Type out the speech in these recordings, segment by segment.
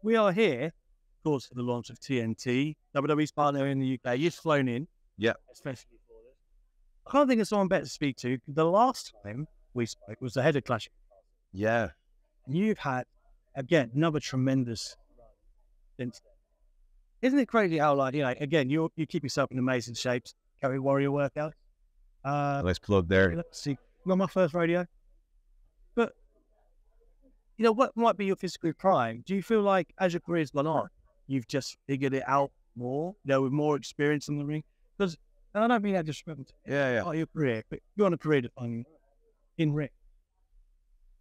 we are here, of course, for the launch of TNT, WWE's partner in the UK. You've flown in, especially for this. I can't think of someone better to speak to. The last time we spoke was the head of Clash. Yeah. You've had, again, another tremendous run since then. Isn't it crazy how, like, again, you keep yourself in amazing shapes, carry warrior workouts. Nice plug there. Let's see. Not my first rodeo. But, what might be your physical prime? Do you feel like as your career's gone on, you've just figured it out more, with more experience in the ring? Because, and I don't mean that disrespectful. Yeah. Your career, but you're on a career defining in ring.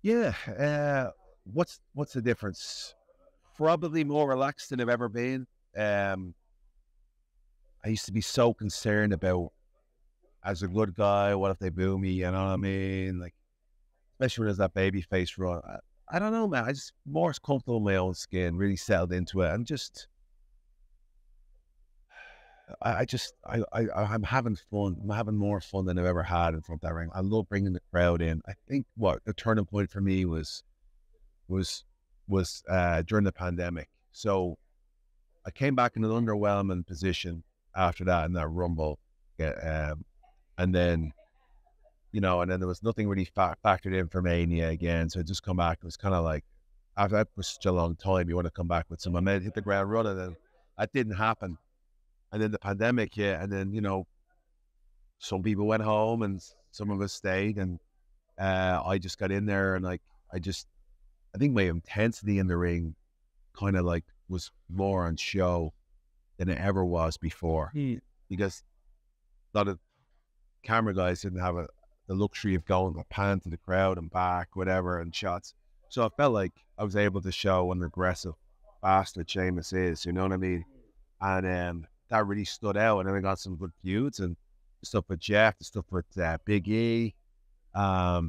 Yeah. What's the difference? Probably more relaxed than I've ever been. I used to be so concerned about, as a good guy, what if they boo me? You know what I mean? Like, especially when there's that baby face run. I don't know, man. I just more comfortable in my own skin, really settled into it, and just, I'm having fun. I'm having more fun than I've ever had in front of that ring. I love bringing the crowd in. I think the turning point for me was during the pandemic. So I came back in an underwhelming position after that in that Rumble, and then there was nothing really factored in for Mania again. So I just come back. It was kind of like, after that was such a long time, you want to come back with some momentum, hit the ground running, and that didn't happen. And then the pandemic hit, and then some people went home and some of us stayed, and I just got in there, and I think my intensity in the ring kind of like was more on show than it ever was before, because a lot of camera guys didn't have the luxury of going to pan to the crowd and back, whatever, and shots. So I felt like I was able to show what an aggressive bastard Sheamus is, you know what I mean? And that really stood out. And then I got some good feuds and stuff with Jeff, the stuff with Big E. Out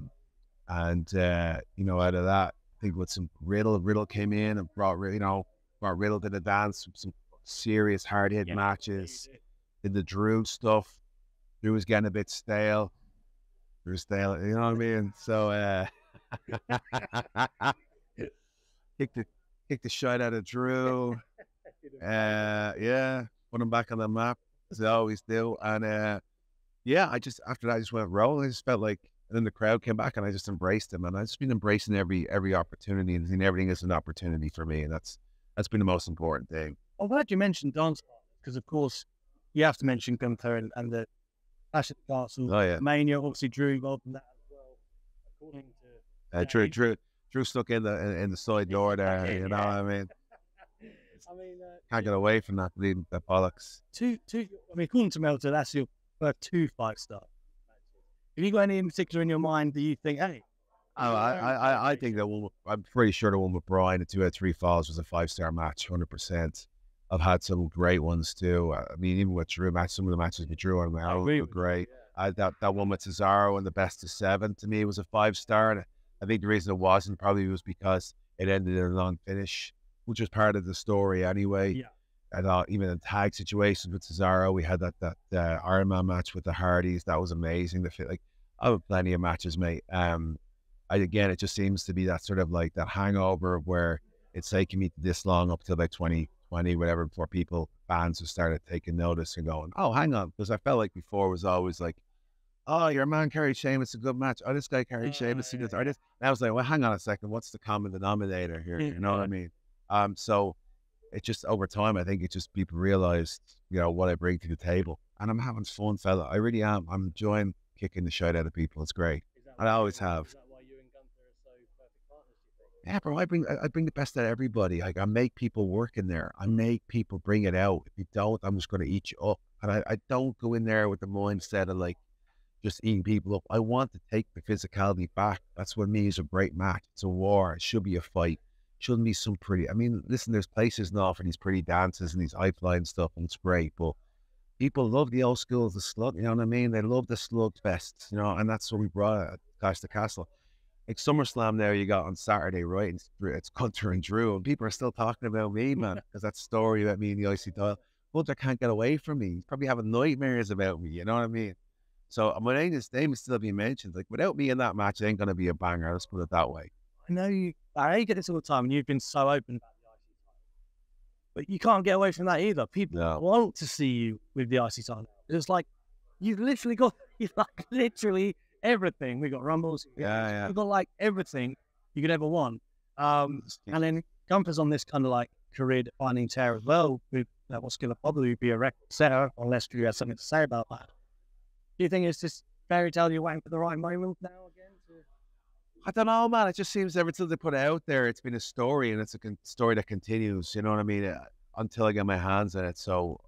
of that, I think with some Riddle came in and brought Riddle to the dance, some serious hard-hit matches. Did the Drew stuff. Drew was getting a bit stale. You know what I mean? So kick the shit out of Drew. Put him back on the map as I always do. And after that I just went rolling. I just felt like, and then the crowd came back and I just embraced him, and I've just been embracing every opportunity, and everything is an opportunity for me, and that's been the most important thing. I'm glad you mentioned dance partners, because of course you have to mention Gunther and the Clash at the Castle. Oh yeah, Mania, obviously Drew involved in that as well. According to Drew stuck in the side door there. You know what I mean? Can't get away from that bleeding the bollocks. According to Melter, that's your first 2 5-star matches. Have you got any in particular in your mind that you think, hey? I think that one. I'm pretty sure the one with Brian, the 2 out of 3 falls, was a 5-star match, 100%. I've had some great ones too. I mean, even with Drew some of the matches with Drew on my own were great. That one with Cesaro and the best of 7 to me was a 5-star. And I think the reason it wasn't probably was because it ended in a non-finish, which was part of the story anyway. Yeah. I thought even in tag situations with Cesaro, we had that Iron Man match with the Hardys. That was amazing. I have plenty of matches, mate. It just seems to be that sort of like that hangover of where it's taking me this long up till like 2020, whatever, before fans have started taking notice and going, oh, hang on. Because I felt like before it was always like, oh, your man carried Sheamus, a good match. Oh, this guy carried Sheamus, a good artist. And I was like, well, hang on a second. What's the common denominator here? You know what I mean? So it just, over time, I think it just, people realized, what I bring to the table. And I'm having fun, fella. I really am. I'm enjoying kicking the shit out of people. It's great. I always have. Is that why you and Gunther are so perfect partners, you think? Yeah, bro, I bring the best out of everybody. Like, I make people work in there. I make people bring it out. If you don't, I'm just going to eat you up. And I don't go in there with the mindset of like just eating people up. I want to take the physicality back. That's what means a great match. It's a war. It should be a fight. Shouldn't be some pretty. I mean, listen, there's places now for these pretty dances and these high-flying stuff, and it's great, but people love the old school, the slug, you know what I mean? They love the slug fests, and that's what we brought at Clash the Castle. Like SummerSlam now you got on Saturday, right? And it's Gunther and Drew, and people are still talking about me, man, because that story about me in the IC title. Gunther can't get away from me. He's probably having nightmares about me, you know what I mean? So my name is still being mentioned. Like, without me in that match, it ain't going to be a banger. Let's put it that way. I know you get this all the time, and you've been so open about the IC title. But you can't get away from that either. People want to see you with the IC title. It's like, you've literally got literally everything. We've got Rumbles. We've got like everything you could ever want. And then Gunther's on this kind of like career-defining tear as well, with what's going to probably be a record setter, unless you have something to say about that. Do you think it's just fairy tale you're waiting for the right moment now again? I don't know, man. It just seems every time they put it out there, it's been a story, and it's a story that continues. You know what I mean? Until I get my hands on it. So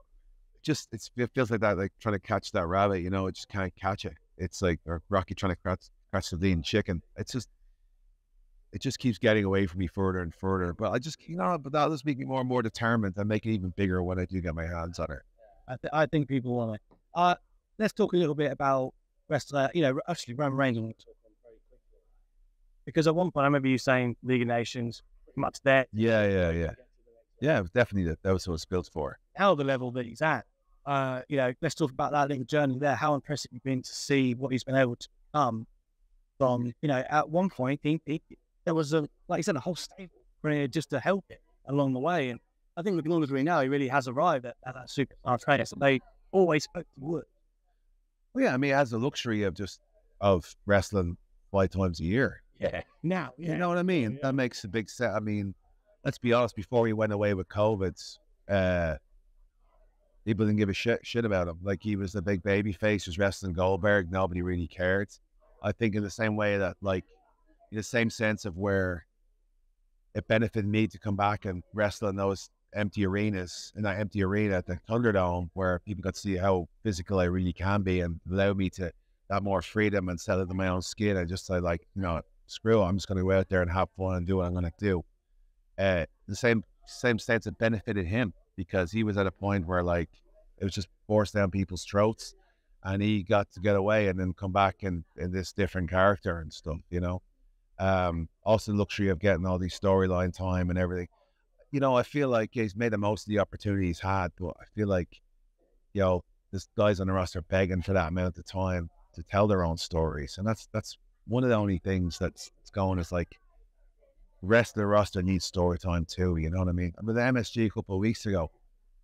it feels like that, like trying to catch that rabbit. You know, it just can't catch it. It's like, or Rocky trying to catch the lean chicken. It just keeps getting away from me further and further. But but that'll just make me more and more determined and make it even bigger when I do get my hands on it. I think people want it. Let's talk a little bit about wrestler. Actually, Roman Reigns. I want to talk on very quickly, because at one point I remember you saying League of Nations, pretty much there. Yeah, definitely that was what it was built for. How the level that he's at. Let's talk about that little journey there. How impressive you've been to see what he's been able to become. From at one point, there was like you said, a whole stable just to help it along the way. And I think we can all agree now he really has arrived at that superstar status that they always hoped he would. Well, yeah, I mean, it has the luxury of wrestling 5 times a year. Yeah. Now, you know what I mean? Yeah. That makes a big set. I mean, let's be honest. Before we went away with COVID, people didn't give a shit about him. Like, he was the big baby face, was wrestling Goldberg. Nobody really cared. I think in the same way that, like, in the same sense of where it benefited me to come back and wrestle in those empty arenas, in that empty arena at the Thunderdome, where people got to see how physical I really can be, and allow me to have more freedom and settle in my own skin. And just say, like, screw it, I'm just going to go out there and have fun and do what I'm going to do. The same sense it benefited him, because he was at a point where, like, it was just forced down people's throats, and he got to get away and then come back in this different character and stuff, Also the luxury of getting all these storyline time and everything. I feel like he's made the most of the opportunity he's had, but I feel like, this guys on the roster begging for that amount of time to tell their own stories. And that's one of the only things that's going, is like, the rest of the roster needs story time too, you know what I mean? I mean, the MSG a couple of weeks ago,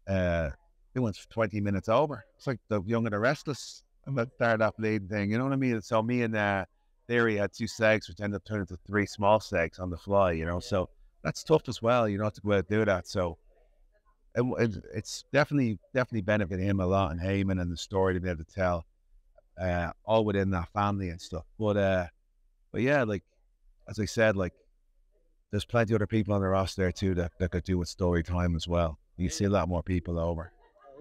it went 20 minutes over. It's like the Young and the Restless, and that startup lead thing, you know what I mean? And so me and Theory had 2 segs, which ended up turning into 3 small segs on the fly, so that's tough as well, to go out and do that. So it's definitely benefited him a lot, and Heyman, and the story to be able to tell, all within that family and stuff. But yeah, like, as I said, like, there's plenty of other people on the roster there too that could do with story time as well. You see a lot more people over.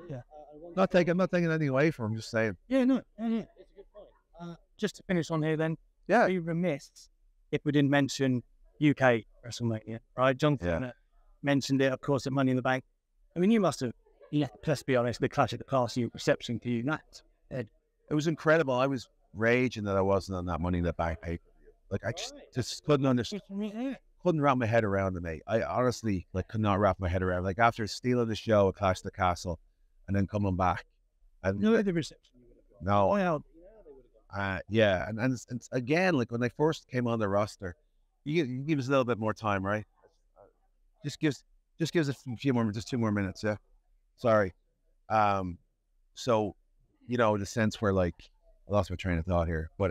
Yeah, not taking anything away from him, just saying. Yeah, no, it's a good point. Just to finish on here, then, yeah, be remiss if we didn't mention UK WrestleMania, right? John Cena mentioned it, of course, at Money in the Bank. I mean, you must have, let's be honest, the Clash of the Castle reception to you, it was incredible. I was raging that I wasn't on that Money in the Bank paper. Like, I just couldn't understand. Couldn't wrap my head around it, mate. I honestly, like, could not wrap my head around. Like, after stealing the show at Clash of the Castle and then coming back, and no, the reception. No, yeah, and again, like, when they first came on the roster, you give us a little bit more time, right? Just gives us a few more, just 2 more minutes, yeah. Sorry. So, the sense where, like, I lost my train of thought here, but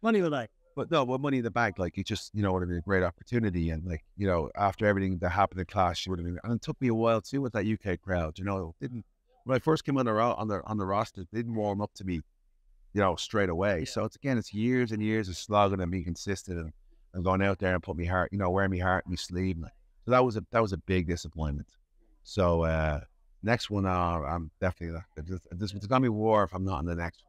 Money in the Bank. But no, but Money in the Bank, like, it just, would have been a great opportunity. And, like, after everything that happened in Clash, it would have been, and it took me a while too with that UK crowd, when I first came on the roster, they didn't warm up to me, straight away. Yeah. So it's years and years of slogging and being consistent and going out there and put me heart, wearing me heart in my sleeve. So that was a big disappointment. So next one, I'm definitely, it's gonna be war if I'm not in the next one.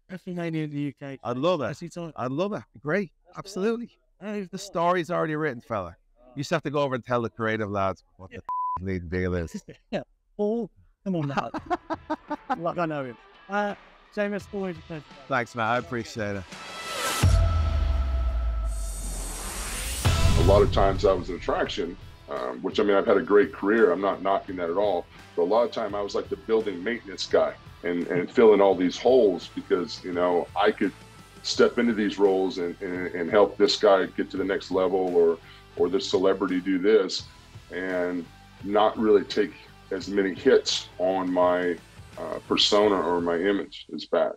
WrestleMania in the UK. I'd love it. I'd love it. Great. That's absolutely. The story's already written, fella. You just have to go over and tell the creative lads what the lead deal is. Yeah. Oh, come on now. Like, I know him. Sheamus, always a pleasure. Thanks, Matt. I appreciate it. A lot of times I was an attraction, which, I mean, I've had a great career. I'm not knocking that at all. But a lot of time I was like the building maintenance guy. And fill in all these holes because, I could step into these roles and help this guy get to the next level or this celebrity do this. And not really take as many hits on my persona or my image is bad.